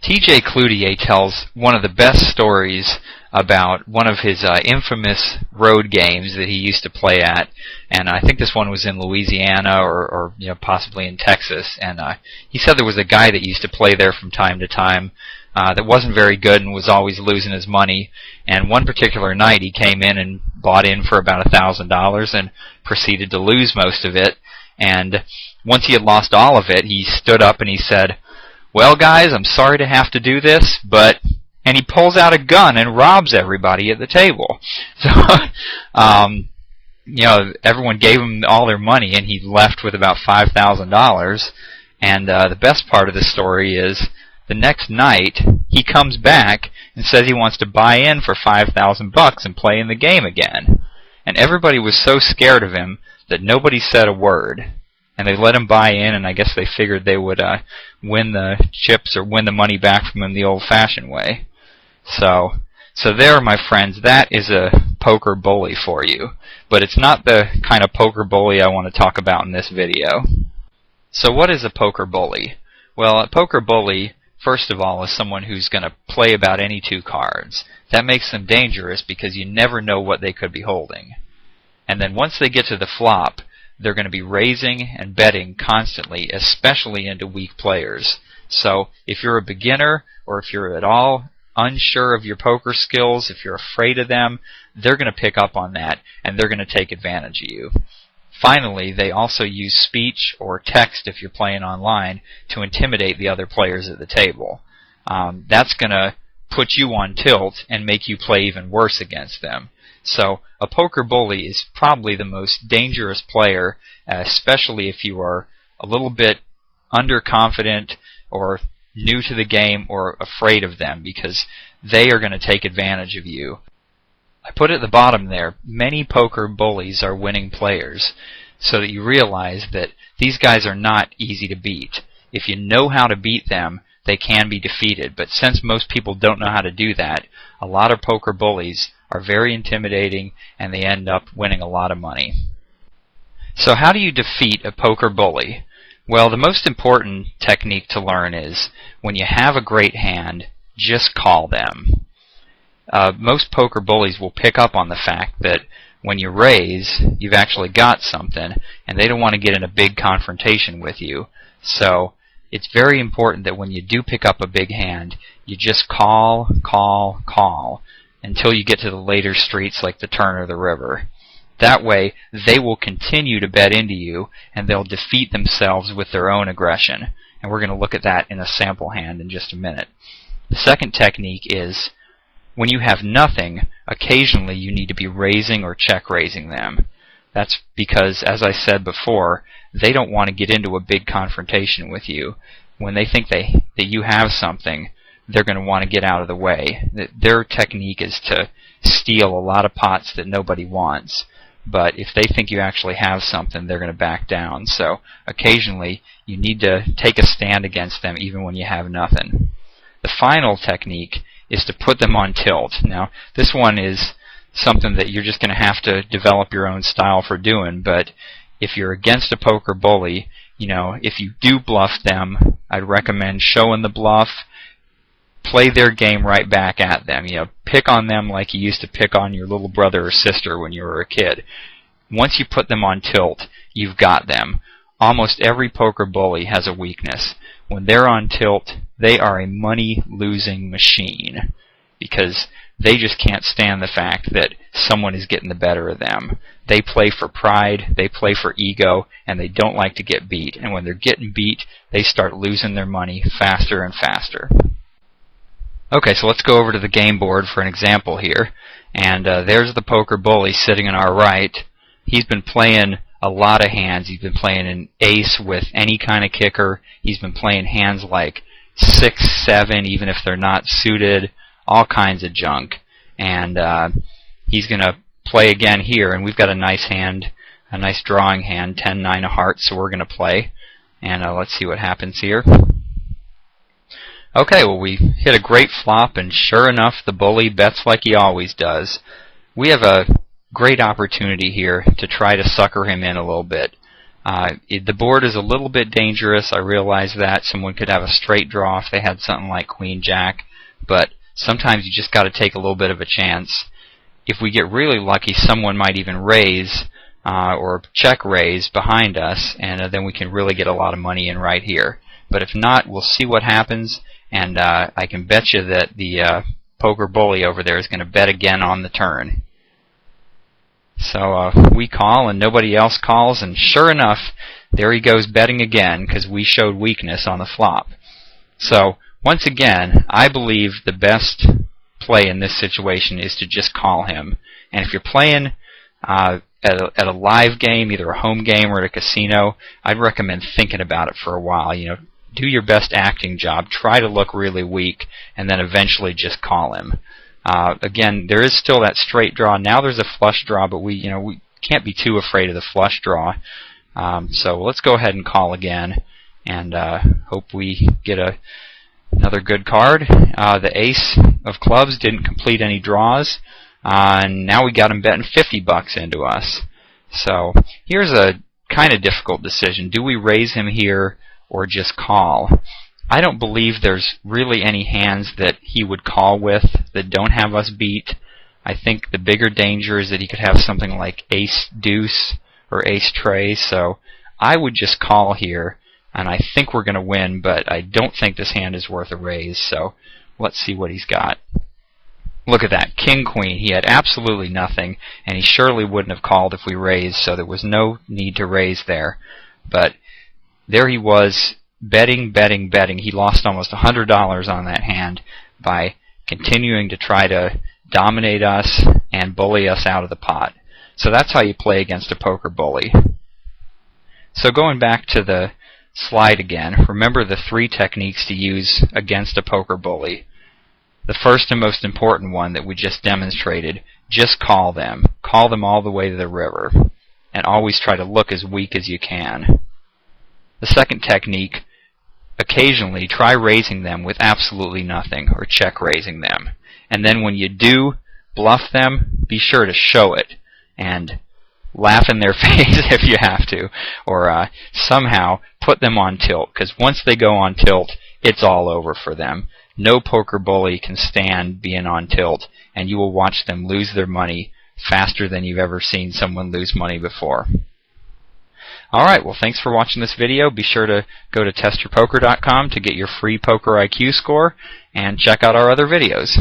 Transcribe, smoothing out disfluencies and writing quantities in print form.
TJ Cloutier tells one of the best stories about one of his infamous road games that he used to play at, and I think this one was in Louisiana or possibly in Texas. And he said there was a guy that used to play there from time to time that wasn't very good and was always losing his money. And one particular night he came in and bought in for about $1,000 and proceeded to lose most of it. And once he had lost all of it, he stood up and he said, "Well, guys, I'm sorry to have to do this, but..." And he pulls out a gun and robs everybody at the table. So, everyone gave him all their money, and he left with about $5,000. And the best part of the story is, the next night he comes back and says he wants to buy in for $5,000 and play in the game again. And everybody was so scared of him that nobody said a word. And they let him buy in, and I guess they figured they would win the chips or win the money back from him the old-fashioned way. So there, my friends, that is a poker bully for you. But it's not the kind of poker bully I want to talk about in this video. So what is a poker bully? Well, a poker bully, first of all, is someone who's going to play about any two cards. That makes them dangerous because you never know what they could be holding. And then once they get to the flop, they're going to be raising and betting constantly, especially into weak players. So if you're a beginner, or if you're at all unsure of your poker skills, if you're afraid of them, they're going to pick up on that, and they're going to take advantage of you. Finally, they also use speech or text, if you're playing online, to intimidate the other players at the table. That's going to put you on tilt and make you play even worse against them. So a poker bully is probably the most dangerous player, especially if you are a little bit underconfident or new to the game or afraid of them, because they are going to take advantage of you. I put at the bottom there, many poker bullies are winning players, so that you realize that these guys are not easy to beat. If you know how to beat them, they can be defeated. But since most people don't know how to do that, a lot of poker bullies are very intimidating, and they end up winning a lot of money. So how do you defeat a poker bully? Well, the most important technique to learn is, when you have a great hand, just call them. Most poker bullies will pick up on the fact that when you raise, you've actually got something, and they don't want to get in a big confrontation with you. So it's very important that when you do pick up a big hand, you just call, call, call, until you get to the later streets like the turn of the river. That way, they will continue to bet into you, and they'll defeat themselves with their own aggression. And we're going to look at that in a sample hand in just a minute. The second technique is, when you have nothing, occasionally you need to be raising or check-raising them. That's because, as I said before, they don't want to get into a big confrontation with you. When they think that you have something, they're going to want to get out of the way. Their technique is to steal a lot of pots that nobody wants. But if they think you actually have something, they're going to back down. So occasionally, you need to take a stand against them even when you have nothing. The final technique is to put them on tilt. Now, this one is something that you're just going to have to develop your own style for doing. But if you're against a poker bully, if you do bluff them, I'd recommend showing the bluff. Play their game right back at them. Pick on them like you used to pick on your little brother or sister when you were a kid. Once you put them on tilt, you've got them. Almost every poker bully has a weakness. When they're on tilt, they are a money-losing machine, because they just can't stand the fact that someone is getting the better of them. They play for pride, they play for ego, and they don't like to get beat. And when they're getting beat, they start losing their money faster and faster. Okay, so let's go over to the game board for an example here. And there's the poker bully sitting on our right. He's been playing a lot of hands. He's been playing an ace with any kind of kicker. He's been playing hands like 6, 7, even if they're not suited, all kinds of junk. And he's going to play again here, and we've got a nice hand, a nice drawing hand, 10-9 of hearts, so we're going to play. And let's see what happens here. Okay, well, we hit a great flop, and sure enough, the bully bets like he always does. We have a great opportunity here to try to sucker him in a little bit. The board is a little bit dangerous. I realize that. Someone could have a straight draw if they had something like Queen Jack, but sometimes you just got to take a little bit of a chance. If we get really lucky, someone might even raise or check raise behind us, and then we can really get a lot of money in right here. But if not, we'll see what happens, and I can bet you that the poker bully over there is going to bet again on the turn. So we call, and nobody else calls, and sure enough, there he goes betting again because we showed weakness on the flop. So once again, I believe the best play in this situation is to just call him. And if you're playing at a live game, either a home game or at a casino, I'd recommend thinking about it for a while. You know, do your best acting job. Try to look really weak, and then eventually just call him. Again, there is still that straight draw. Now there's a flush draw, but we can't be too afraid of the flush draw. So let's go ahead and call again, and hope we get another good card. The ace of clubs didn't complete any draws, and now we got him betting $50 into us. So here's a kind of difficult decision. Do we raise him here or just call? I don't believe there's really any hands that he would call with that don't have us beat. I think the bigger danger is that he could have something like ace deuce or ace trey, so I would just call here, and I think we're going to win, but I don't think this hand is worth a raise, so let's see what he's got. Look at that, king queen. He had absolutely nothing, and he surely wouldn't have called if we raised, so there was no need to raise there. But there he was, betting. He lost almost $100 on that hand by continuing to try to dominate us and bully us out of the pot. So that's how you play against a poker bully. So going back to the slide again, remember the 3 techniques to use against a poker bully. The first and most important one that we just demonstrated, just call them. Call them all the way to the river, and always try to look as weak as you can. The second technique, occasionally try raising them with absolutely nothing, or check raising them. And then when you do bluff them, be sure to show it, and laugh in their face if you have to, or somehow put them on tilt, because once they go on tilt, it's all over for them. No poker bully can stand being on tilt, and you will watch them lose their money faster than you've ever seen someone lose money before. Alright, well, thanks for watching this video. Be sure to go to testyourpoker.com to get your free Poker IQ score, and check out our other videos.